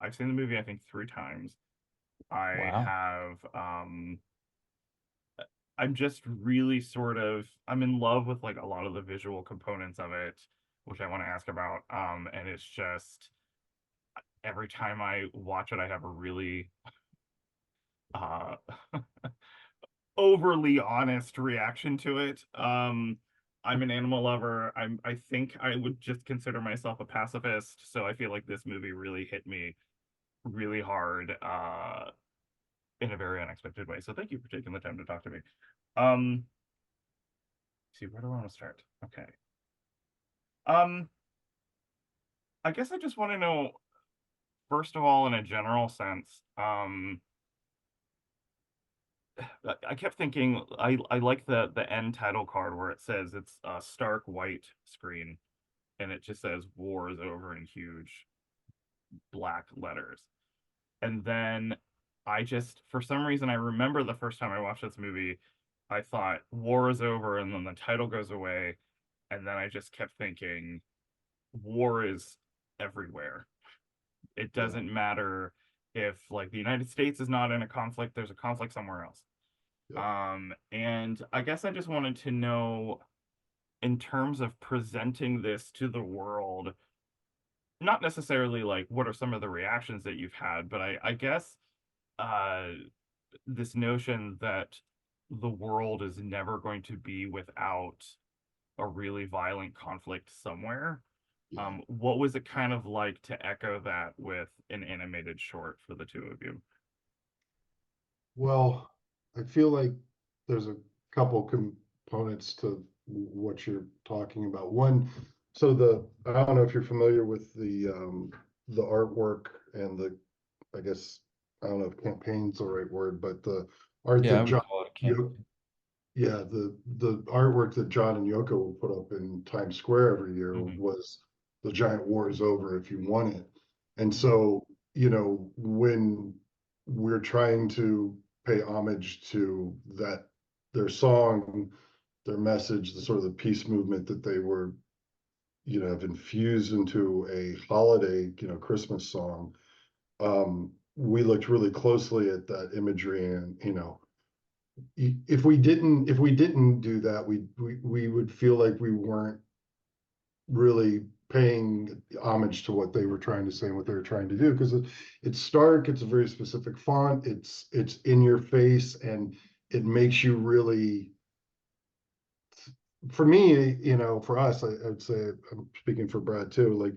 I've seen the movie, I think, 3 times. I Wow. have, I'm just really I'm in love with like a lot of the visual components of it, which I want to ask about. And it's just every time I watch it, I have a really, uh, overly honest reaction to it. I'm an animal lover. I think I would just consider myself a pacifist, so I feel like this movie really hit me really hard, in a very unexpected way. So thank you for taking the time to talk to me. Um, see, where do I want to start? Okay. Um, I guess I just want to know, first of all, in a general sense, I kept thinking I like the end title card where it says it's a stark white screen and it just says war is over in huge black letters. And then I just, for some reason, I remember the first time I watched this movie, I thought war is over, and then the title goes away. And then I just kept thinking war is everywhere. It Yeah. doesn't matter if, like, the United States is not in a conflict, there's a conflict somewhere else. Yeah. And I guess I just wanted to know, in terms of presenting this to the world, not necessarily like what are some of the reactions that you've had, but I guess uh this notion that the world is never going to be without a really violent conflict somewhere. Yeah. What was it kind of like to echo that with an animated short for the two of you? Well, I feel like there's a couple components to what you're talking about. One, so I don't know if you're familiar with the artwork and I guess I don't know if campaign's the right word, but the art Yeah, that I would John call it a Yo campaign. yeah, the artwork that John and Yoko will put up in Times Square every year Hmm. was the giant war is over if you want it. And Hmm. so, when we're trying to pay homage to that, their song, their message, the sort of the peace movement that they were, have infused into a holiday, Christmas song, we looked really closely at that imagery and, if we didn't do that, we would feel like we weren't really paying homage to what they were trying to say and what they were trying to do, because it's stark, it's a very specific font, it's in your face, and it makes you really, for me, for us, I would say, I'm speaking for Brad too, like,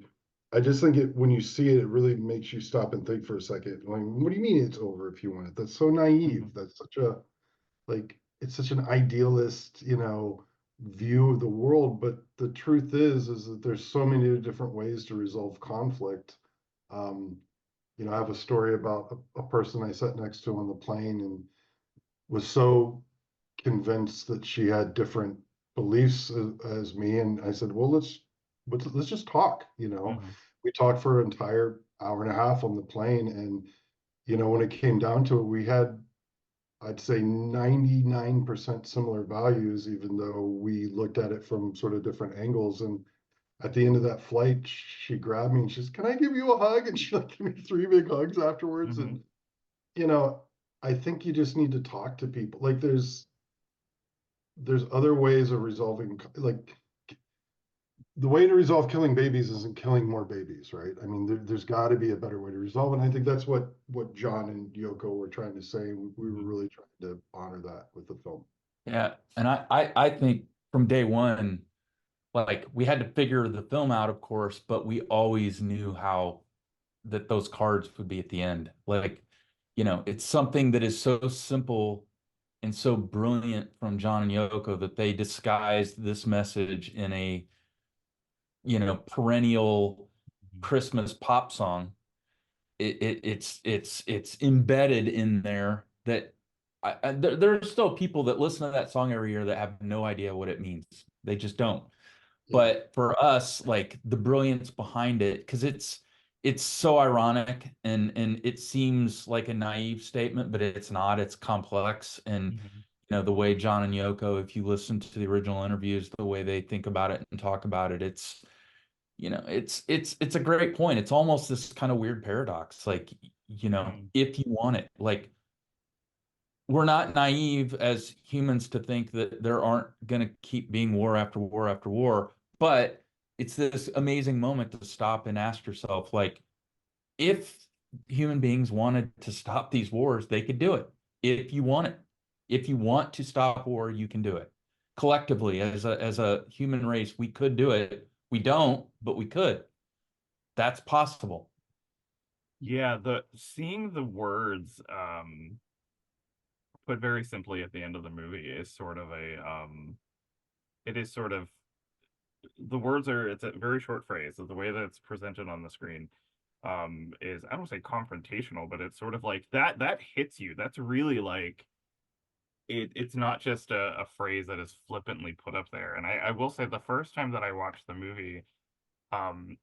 I just think when you see it, it really makes you stop and think for a second. Like, what do you mean it's over if you want it? That's so naive. Hmm. That's such a, like, it's such an idealist, view of the world. But the truth is that there's so many different ways to resolve conflict. Um, I have a story about a person I sat next to on the plane and was so convinced that she had different beliefs as me. And I said, well, let's just talk. Hmm. We talked for an entire hour and a half on the plane. And, when it came down to it, we had, I'd say, 99% similar values, even though we looked at it from sort of different angles. And at the end of that flight, she grabbed me and she says, "Can I give you a hug?" And she like gave me 3 big hugs afterwards. Hmm. And, you know, I think you just need to talk to people. Like, there's other ways of resolving, like, the way to resolve killing babies isn't killing more babies, right? I mean, there's got to be a better way to resolve it. And I think that's what John and Yoko were trying to say. We were Hmm. really trying to honor that with the film. Yeah, and I think from day one, like we had to figure the film out, of course, but we always knew how that those cards would be at the end. Like, it's something that is so simple and so brilliant from John and Yoko that they disguised this message in a, perennial Christmas pop song. It's embedded in there that there are still people that listen to that song every year that have no idea what it means. They just don't. Yeah. But for us, like the brilliance behind it, because it's so ironic and it seems like a naive statement, but it's not. It's complex. And Hmm. the way John and Yoko, if you listen to the original interviews, the way they think about it and talk about it, it's a great point. It's almost this kind of weird paradox. Like, Mm. if you want it, like we're not naive as humans to think that there aren't going to keep being war after war after war, but it's this amazing moment to stop and ask yourself, like, if human beings wanted to stop these wars, they could do it. If you want it, if you want to stop war, you can do it. Collectively, as a human race, we could do it. We don't, but we could. That's possible. Yeah, the seeing the words put very simply at the end of the movie is sort of a it is sort of the words are it's a very short phrase. So the way that it's presented on the screen is I don't say confrontational, but it's sort of like that hits you. That's really like it's not just a phrase that is flippantly put up there. And I will say the first time that I watched the movie, and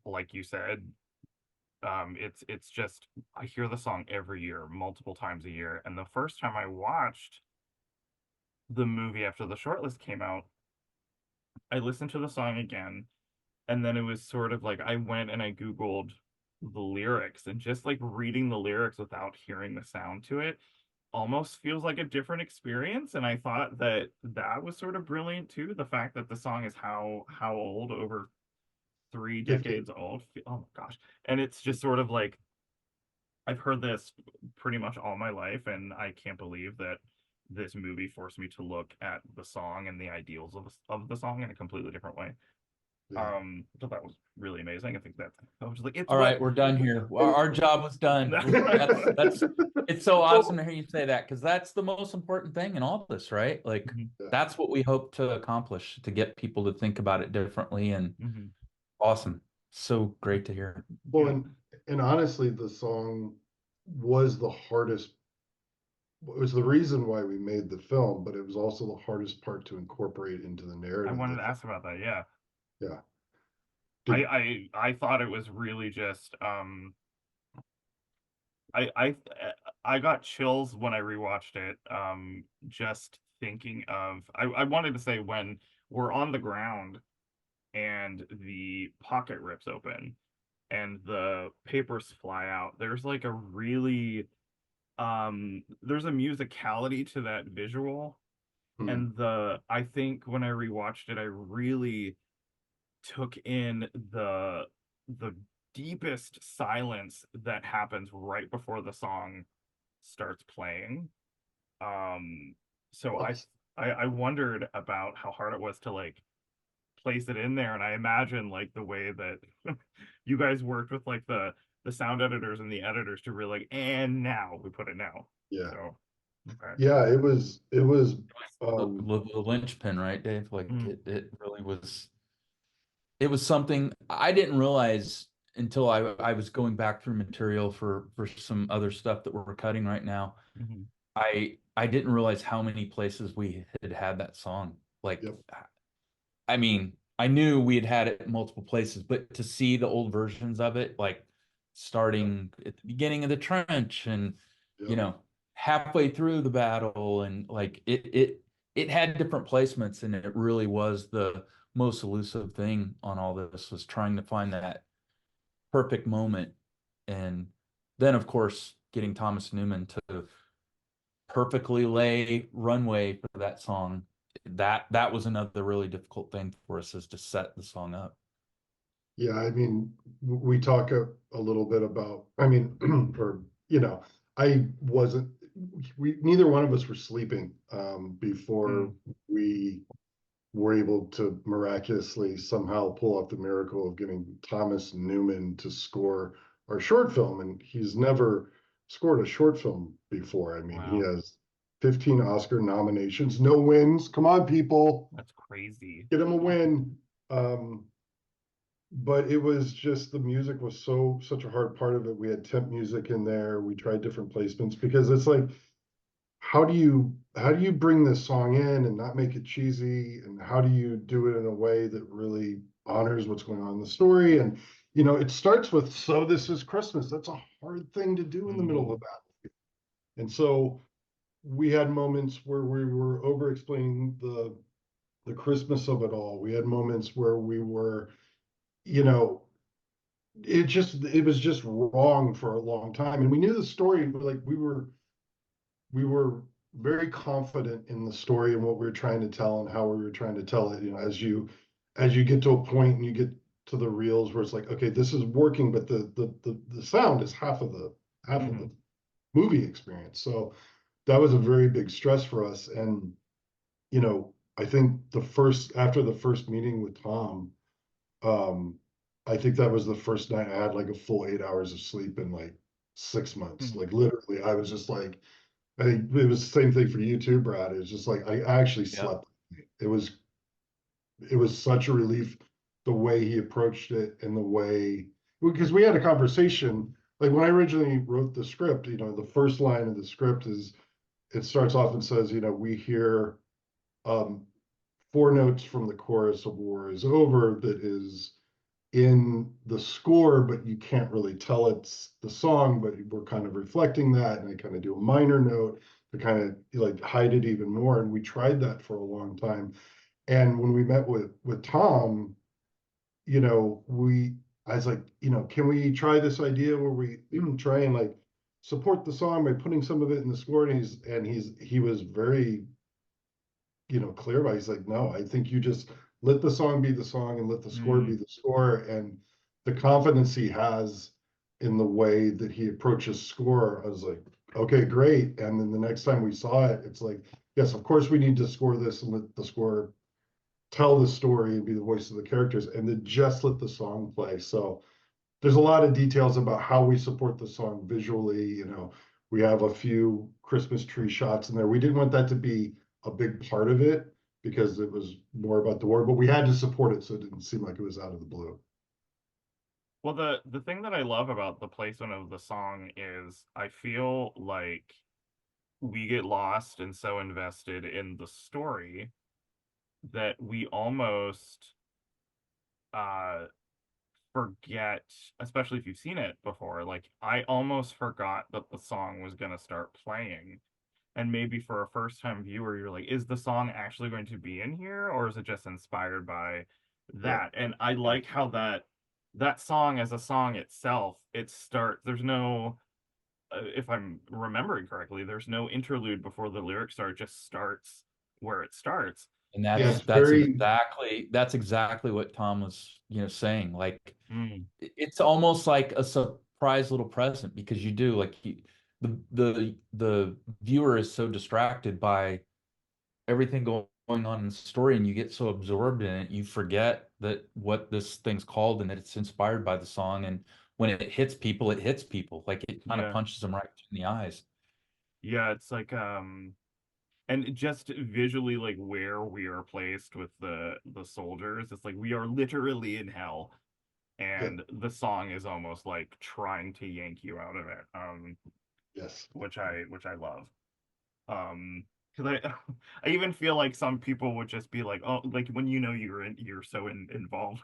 like you said, it's just I hear the song every year, multiple times a year. And the first time I watched the movie after the shortlist came out, I listened to the song again, and then it was sort of like I went and I Googled the lyrics, and just like reading the lyrics without hearing the sound to it almost feels like a different experience. And I thought that that was sort of brilliant too. The fact that the song is how old, over 3 decades 50. old. Oh my gosh. And it's just sort of like I've heard this pretty much all my life, and I can't believe that this movie forced me to look at the song and the ideals of the song in a completely different way. Yeah. So that was really amazing. I think that I was like, it's All what right, we're done here. And Our job was done. That's it's so awesome to hear you say that because that's the most important thing in all this, right? Like Mhm, yeah. that's what we hope to accomplish, to get people to think about it differently and mhm. awesome. So great to hear. Well, Yeah. and honestly, the song was the hardest. It was the reason why we made the film, but it was also the hardest part to incorporate into the I narrative of wanted the to film. ask about that. Yeah. Yeah. I Did, I I thought it was really just I I I got chills when I rewatched it. Just thinking of I wanted to say when we're on the ground and the pocket rips open and the papers fly out. There's like a really there's a musicality to that visual. hmm, And I think when I rewatched it, I really took in the deepest silence that happens right before the song starts playing. Um, so that's- I wondered about how hard it was to like place it in there, and I imagine like the way that you guys worked with like the sound editors and the editors to really like, and now we put it now. yeah. So okay. Yeah, it was um The linchpin, right, Dave? Like Mm, it really was. It was something I didn't realize until I was going back through material for some other stuff that we're cutting right now. mhm, I didn't realize how many places we had that song. Like, yep, I mean, I knew we had it multiple places, but to see the old versions of it, like yep, starting at the beginning of the trench and you yep. know halfway through the battle, and like it had different placements, and it really was the most elusive thing on all this was trying to find that perfect moment, and then of course getting Thomas Newman to perfectly lay runway for that song. That was another really difficult thing for us, is to set the song up. Yeah, I mean, we talk a little bit about, I mean, or, I wasn't, we, neither one of us were sleeping before mm, we were able to miraculously somehow pull off the miracle of getting Thomas Newman to score our short film. And he's never scored a short film before. I mean, he wow, has 15 Oscar nominations, no wins. Come on, people, that's crazy. get him a win. Um, but it was just the music was such a hard part of it. We had temp music in there. We tried different placements because it's like, how do you bring this song in and not make it cheesy? And how do you do it in a way that really honors what's going on in the story? And it starts with "So This Is Christmas." That's a hard thing to do in the middle of a Mm, battle. And so we had moments where we were over explaining the Christmas of it all. We had moments where we were you know, it was just wrong for a long time. And we knew the story, but like we were very confident in the story and what we were trying to tell and how we were trying to tell it. You know, as you get to a point and you get to the reels where it's like, okay, this is working, but the sound is half of Hmm. the movie experience. So that was a very big stress for us. And you know, I think after the first meeting with Tom, um, I think that was the first night I had like a full 8 hours of sleep in like 6 months. Hmm. Like literally, I was just like, I think it was the same thing for you too, Brad. It was just like I actually Yeah. slept. It was it was such a relief the way he approached it and the way because we had a conversation. Like when I originally wrote the script, you know, the first line of the script is it starts off and says, you know, we hear um, four notes from the chorus of War is Over that is in the score, but you can't really tell it's the song, but we're kind of reflecting that. And I kind of do a minor note to kind of like hide it even more. And we tried that for a long time. And when we met with Tom, you know, I was like, you know, can we try this idea where we try and like support the song by putting some of it in the score? And he was very, you know, clear about it. He's like, no, I think you just let the song be the song and let the score be Mm. the score. And the confidence he has in the way that he approaches score, I was like, okay, great. And then the next time we saw it, it's like, yes, of course we need to score this and let the score tell the story and be the voice of the characters, and then just let the song play. So there's a lot of details about how we support the song visually. You know, we have a few Christmas tree shots in there. We didn't want that to be a big part of it because it was more about the war, but we had to support it so it didn't seem like it was out of the blue. Well, the thing that I love about the placement of the song is I feel like we get lost and so invested in the story that we almost uh forget, especially if you've seen it before, like I almost forgot that the song was gonna start playing. And maybe for a first time viewer, you're like, is the song actually going to be in here, or is it just inspired by Yeah. that? And I like how that song as a song itself, it starts, there's no if I'm remembering correctly, there's no interlude before the lyrics start, it just starts where it starts. And Yeah, And it's very, that's exactly what Tom was, saying. Like mm, it's almost like a surprise little present because you do like the viewer is so distracted by everything going on in the story, and you get so absorbed in it, you forget that what this thing's called and that it's inspired by the song. And when it hits people, it hits people. Like it kind of yeah. punches them right in the eyes. Yeah, it's like and just visually like where we are placed with the soldiers, it's like we are literally in hell, yeah, and the song is almost like trying to yank you out of it, yes. which I love. Because I I even feel like some people would just be like, oh, like when you're so involved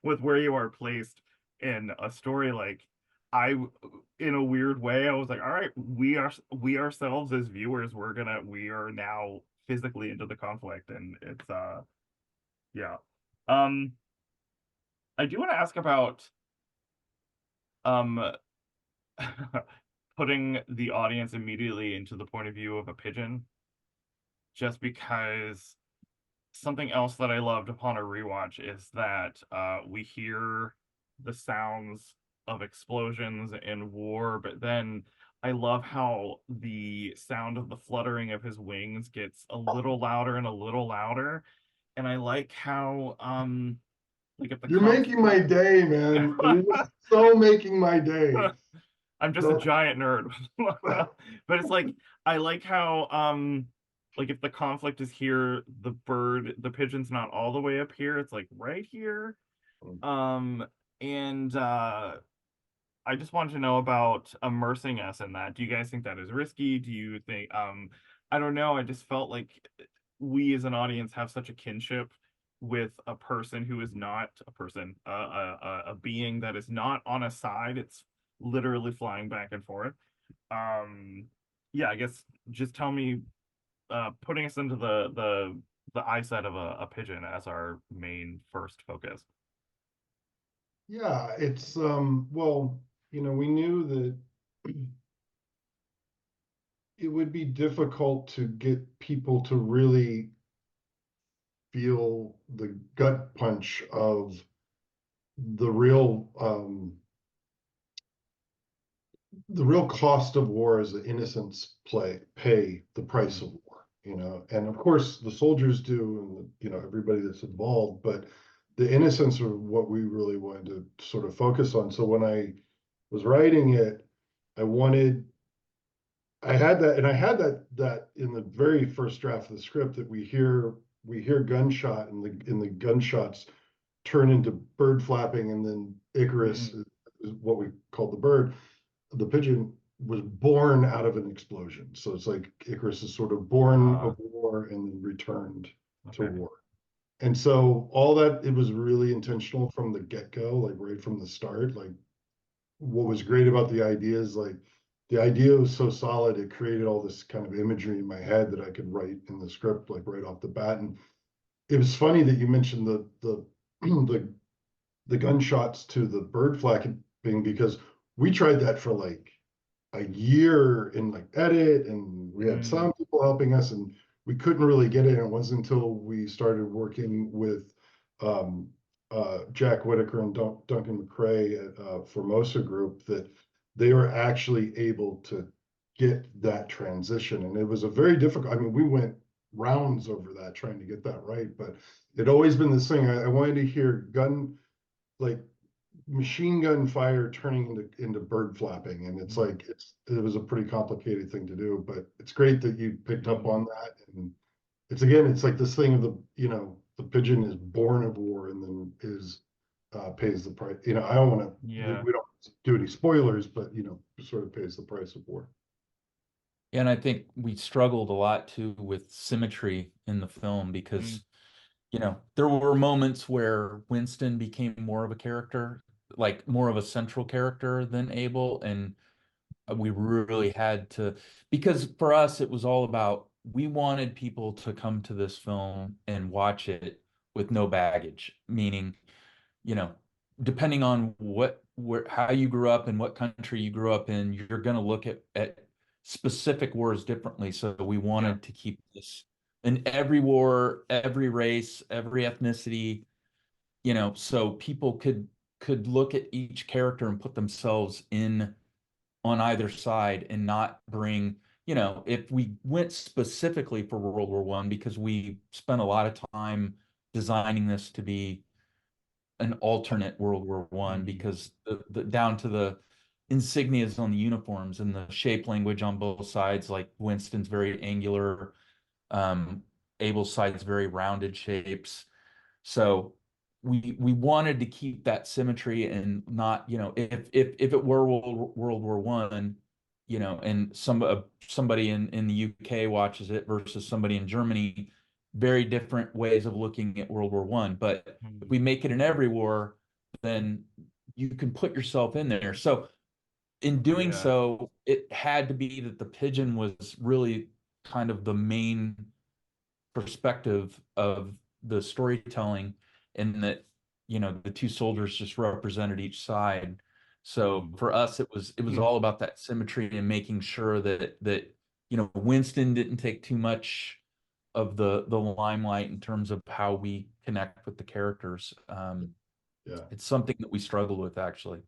with where you are placed in a story, like I in a weird way I was like, all right, we ourselves as viewers, we are now physically into the conflict, and it's yeah. um I do want to ask about um putting the audience immediately into the point of view of a pigeon, just because something else that I loved upon a rewatch is that we hear the sounds of explosions and war, but then I love how the sound of the fluttering of his wings gets a little louder and a little louder. And I like how like if the You're conf making my day, man. You're just so making my day. I'm just a That, giant nerd. But it's like I like how like if the conflict is here, the pigeon's not all the way up here, it's like right here. Um and I just wanted to know about immersing us in that. Do you guys think that is risky? Do you think I don't know, I just felt like we as an audience have such a kinship with a person who is not a person, a being that is not on a side. It's literally flying back and forth. Um, yeah, I guess just tell me, putting us into the eyesight of a pigeon as our main first focus. Yeah, it's well, we knew that it would be difficult to get people to really feel the gut punch of the real cost of war is the innocents pay the price of war, and of course the soldiers do, and everybody that's involved, but the innocents are what we really wanted to sort of focus on. So when I was writing it, I wanted I had that, and I had that in the very first draft of the script, that we hear gunshot, and the gunshots turn into bird flapping, and then Icarus Mm. is what we called the bird. The pigeon was born out of an explosion. So it's like Icarus is sort of born of war and then returned to Okay. war. And so all that, it was really intentional from the get-go, like right from the start. Like, what was great about the idea is, like, the idea was so solid, it created all this kind of imagery in my head that I could write in the script, like right off the bat. And it was funny that you mentioned the the gunshots to the bird flapping, because we tried that for like a year in like edit, and we had Mm. some people helping us, and we couldn't really get it. And it wasn't until we started working with um, Jack Whitaker and Duncan McRae at for Moser Group, that they were actually able to get that transition. And it was a very difficult, I mean, we went rounds over that trying to get that right, but it always been this thing. I wanted to hear like machine gun fire turning into bird flapping, and it's Mm. like it was a pretty complicated thing to do, but it's great that you picked up Mm. on that. And it's like this thing of the pigeon is born of war, and then is pays the price. I don't want to, Yeah. we don't do any spoilers, but sort of pays the price of war. And I think we struggled a lot too with symmetry in the film Mm. because, there were moments where Winston became more of a character, like more of a central character than Abel. And we really had to, because for us, it was all about, we wanted people to come to this film and watch it with no baggage, meaning, you know, depending on how you grew up and what country you grew up in, you're going to look at specific wars differently. So we Yeah. wanted to keep this in every war, every race, every ethnicity, so people could look at each character and put themselves in on either side and not bring, if we went specifically for World War One, because we spent a lot of time designing this to be an alternate World War One, Mm. because the down to the insignias on the uniforms and the shape language on both sides, like Winston's very angular, um, Abel's side's very rounded shapes. So we wanted to keep that symmetry and not, if it were World War One, and somebody in the UK watches it versus somebody in Germany, very different ways of looking at World War One. But if Mm. we make it in every war, then you can put yourself in there. So in doing Yeah. so, it had to be that the pigeon was really kind of the main perspective of the storytelling, and that the two soldiers just represented each side. So Mm. for us, it was Mm. all about that symmetry and making sure that Winston didn't take too much of the limelight in terms of how we connect with the characters. Yeah. It's something that we struggled with, actually.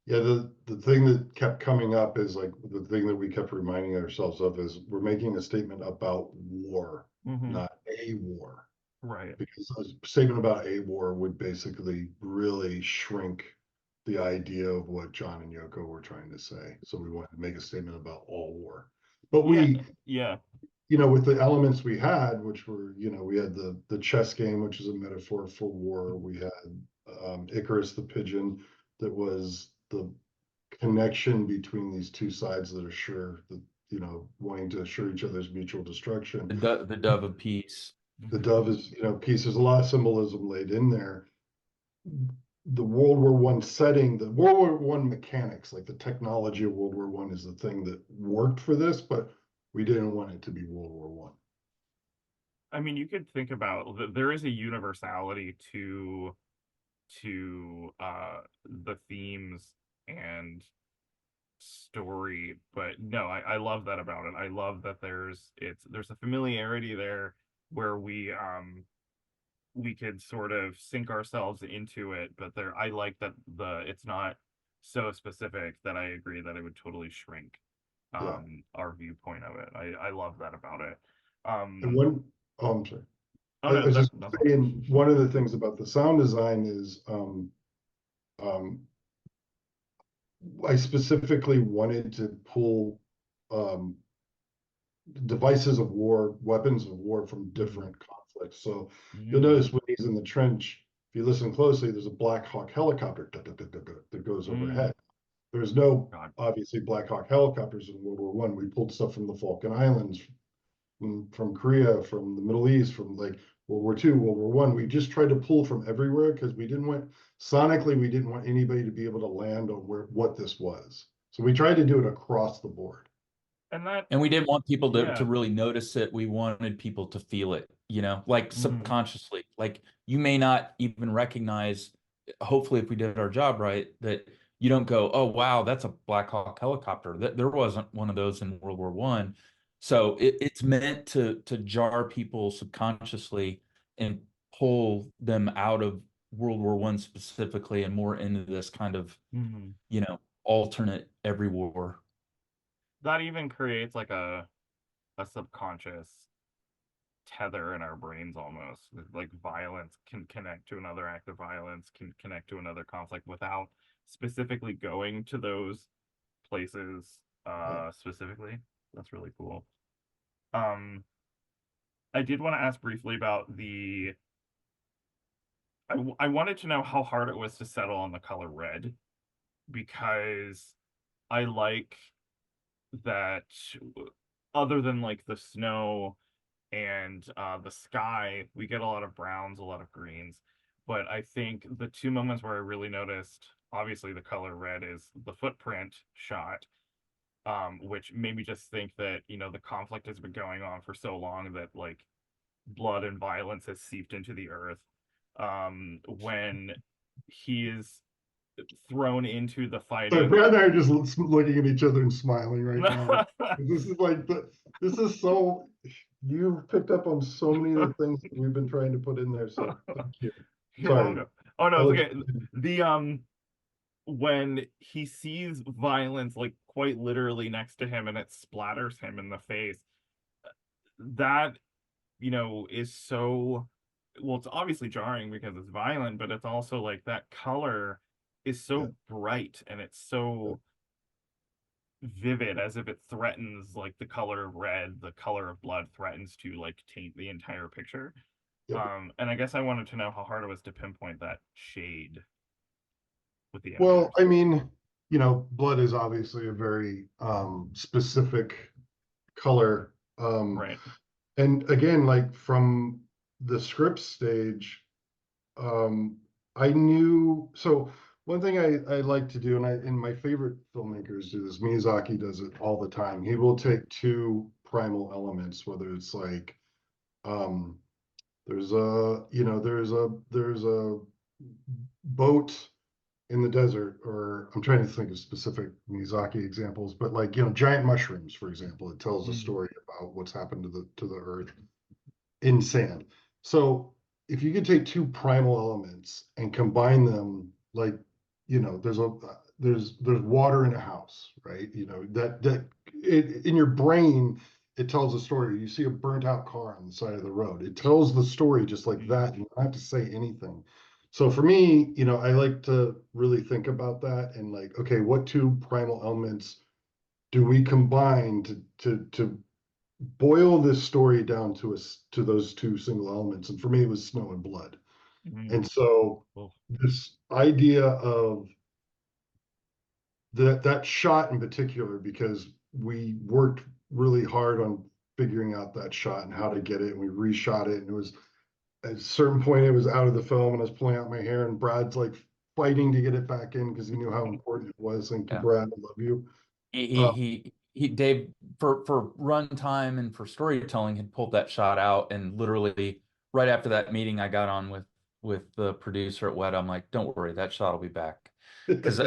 Yeah, the thing that kept coming up is, like, the thing that we kept reminding ourselves of is we're making a statement about war, Mm-hmm. not a war. Right. Because a statement about a war would basically really shrink the idea of what John and Yoko were trying to say. So we wanted to make a statement about all war. But Yeah. Yeah. with the elements we had, which were, we had the chess game, which is a metaphor for war. We had Icarus the pigeon, that was the connection between these two sides that are sure that, wanting to assure each other's mutual destruction. The dove of peace. The Mm-hmm. dove is, peace. There's a lot of symbolism laid in there. The World War One setting, the World War One mechanics, like the technology of World War One, is the thing that worked for this, but we didn't want it to be World War One. I mean, you could think about there is a universality to the themes and story. But no, I love that about it. I love that there's a familiarity there where we could sort of sink ourselves into it, but there I like that it's not so specific that I agree that it would totally shrink Yeah. our viewpoint of it. I love that about it. And one, oh, I'm sorry. Oh I no, was just that's all. saying, one of the things about the sound design is, um, I specifically wanted to pull, um, devices of war, weapons of war from different conflicts. So you'll Mm, notice when he's in the trench, if you listen closely, there's a Black Hawk helicopter that goes mm, overhead. There's no God. obviously Black Hawk helicopters in World War One. We pulled stuff from the Falkland Islands, from Korea, from the Middle East, from like World War II, World War One. We just tried to pull from everywhere because we didn't want sonically we didn't want anybody to be able to land on what this was. So we tried to do it across the board. And that, And we didn't want people to yeah. really notice it. We wanted people to feel it, you know, like Mm, subconsciously. Like you may not even recognize, hopefully, if we did our job right, that you don't go, oh, wow, that's a Black Hawk helicopter. That there wasn't one of those in World War One. So it's meant to jar people subconsciously and pull them out of World War One specifically and more into this kind of, mm. you know, alternate every war. That even creates like a subconscious tether in our brains almost. Like violence can connect to another act of violence, can connect to another conflict without specifically going to those places Yeah. specifically. That's really cool. Um, I did want to ask briefly about I wanted to know how hard it was to settle on the color red because I like that other than like the snow and the sky, we get a lot of browns, a lot of greens. But I think the two moments where I really noticed, obviously the color red is the footprint shot, which made me just think that, the conflict has been going on for so long that like blood and violence has seeped into the earth. When he is thrown into the So fighting. Brad and I are just looking at each other and smiling right now. This is like this is so you've picked up on so many of the things that we've been trying to put in there. So thank you. You're Sorry. welcome. Oh no, I'll it's let okay. The when he sees violence like quite literally next to him and it splatters him in the face, that is so, well, it's obviously jarring because it's violent, but it's also like that color is yeah, so bright and it's yeah, so vivid as if it threatens like the color of red, the color of blood threatens to like taint the entire picture. yep. And I guess I wanted to know how hard it was to pinpoint that shade with the Well, images. I mean, blood is obviously a very specific color. Right. And again, like from the script stage, um, I knew so one thing I like to do, and my favorite filmmakers do this, Miyazaki does it all the time. He will take two primal elements, whether it's like um there's a boat in the desert, or I'm trying to think of specific Miyazaki examples, but like giant mushrooms, for example, it tells a Mm, story about what's happened to the earth in sand. So if you could take two primal elements and combine them, like there's water in a house, right? In your brain it tells a story. You see a burnt out car on the side of the road. It tells the story just like mm, that. You don't have to say anything. So for me, I like to really think about that and like, okay, what two primal elements do we combine to boil this story down to those two single elements? And for me, it was snow and blood. mm. And so Well, this idea of that shot in particular, because we worked really hard on figuring out that shot and how to get it, and we reshot it, and it was at a certain point it was out of the film, and I was pulling out my hair, and Brad's like fighting to get it back in because he knew how important it was. Thank you, Yeah. Brad. I love you. he Uh, he he Dave, for runtime and for storytelling, had pulled that shot out, and literally right after that meeting I got on with the producer at Weta, I'm like, don't worry, that shot will be back. because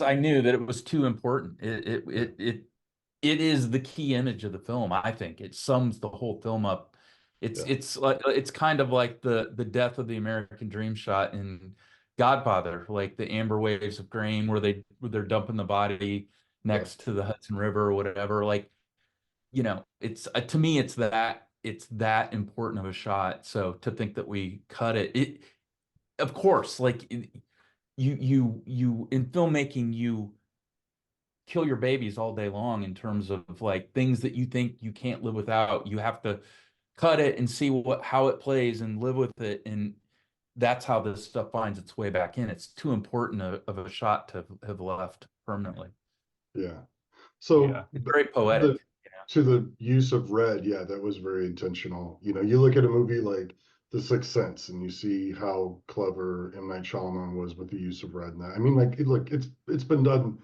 I knew that it was too important. It is the key image of the film. I think it sums the whole film up. Yeah. It's like it's kind of like the death of the American dream shot in Godfather, like the amber waves of grain where they're dumping the body Yeah. next to the Hudson River or whatever. Like, it's to me it's that important of a shot. So to think that we cut it, of course, like you in filmmaking, you kill your babies all day long in terms of like things that you think you can't live without. You have to cut it and see how it plays and live with it. And that's how this stuff finds its way back in. It's too important of a shot to have left permanently. Yeah. So Yeah. It's very the poetic. to the use of red, yeah, that was very intentional. You look at a movie like The Sixth Sense and you see how clever M. Night Shyamalan was with the use of red. And that, I mean, like, look, it's been done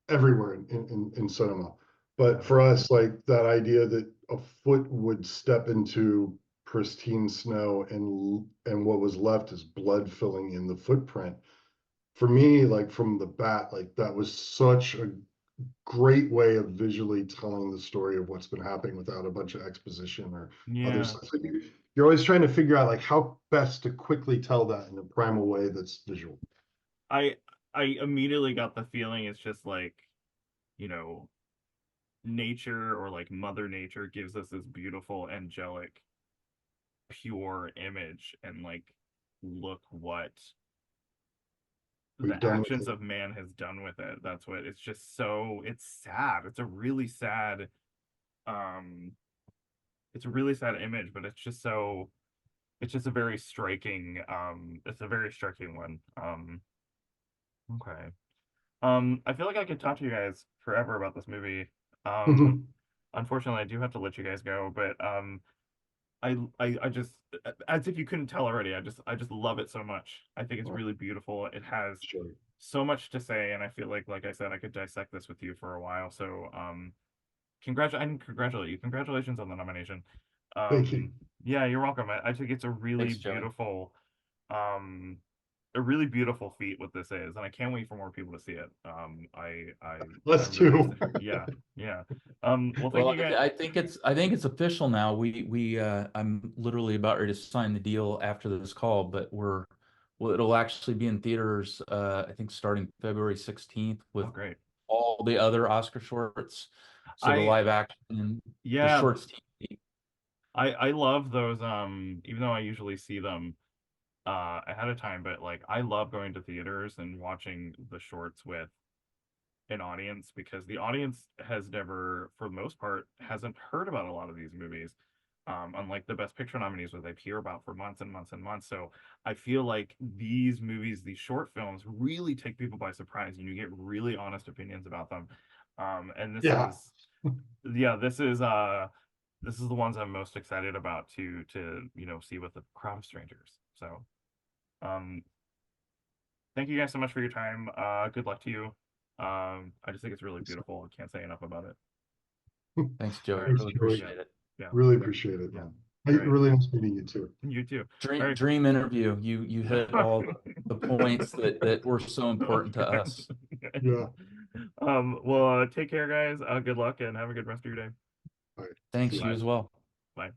everywhere in cinema. But for us, like that idea that a foot would step into pristine snow and what was left is blood filling in the footprint. For me, like from the bat, like that was such a great way of visually telling the story of what's been happening without a bunch of exposition or other Yeah. stuff. So you're always trying to figure out like how best to quickly tell that in a primal way that's visual. I I immediately got the feeling it's just like, you know, nature or like Mother Nature gives us this beautiful, angelic, pure image, and like, look what We've the done with actions it. of man has done with it. That's what it's just so it's sad. Um it's a really sad image, but it's just a very striking it's a very striking one. Okay. I feel like I could talk to you guys forever about this movie. Um, Unfortunately, I do have to let you guys go, but I just, as if you couldn't tell already, I just love it so much. I think it's Well, really beautiful. It has sure. so much to say, and I feel like I said, I could dissect this with you for a while. So, congratulate you. Congratulations on the nomination. Thank you. Yeah, you're welcome. I think it's Thanks, Joey. um, a really beautiful feat what this is, and I can't wait for more people to see it. I Let's really, do. yeah, yeah. Well, thank Well, you guys. I think it's official now. I'm literally about ready to sign the deal after this call, but it'll actually be in theaters, I think starting February 16th with Oh, great. all the other Oscar shorts. So the I live action and the Yeah, shorts TV. I love those. Even though I usually see them ahead of time, but like I love going to theaters and watching the shorts with an audience because the audience has never, for the most part, hasn't heard about a lot of these movies. Unlike the Best Picture nominees, where they've heard about for months and months and months. So I feel like these movies, these short films, really take people by surprise, and you get really honest opinions about them. And this Yeah. is, yeah, this is the ones I'm most excited about to see with a crowd of strangers. So, um, thank you guys so much for your time. Good luck to you. I just think it's really beautiful. I can't say enough about it. Thanks, All Joey. right. Thanks, Really Joey. appreciate it. Yeah. Really appreciate it, Yeah. man. All I right. really nice meeting you too. You too. All Dream right. dream interview. You hit all the points that were so important to us. Yeah. Well, take care, guys. Good luck and have a good rest of your day. All right. See Thanks, you. you as well. Bye.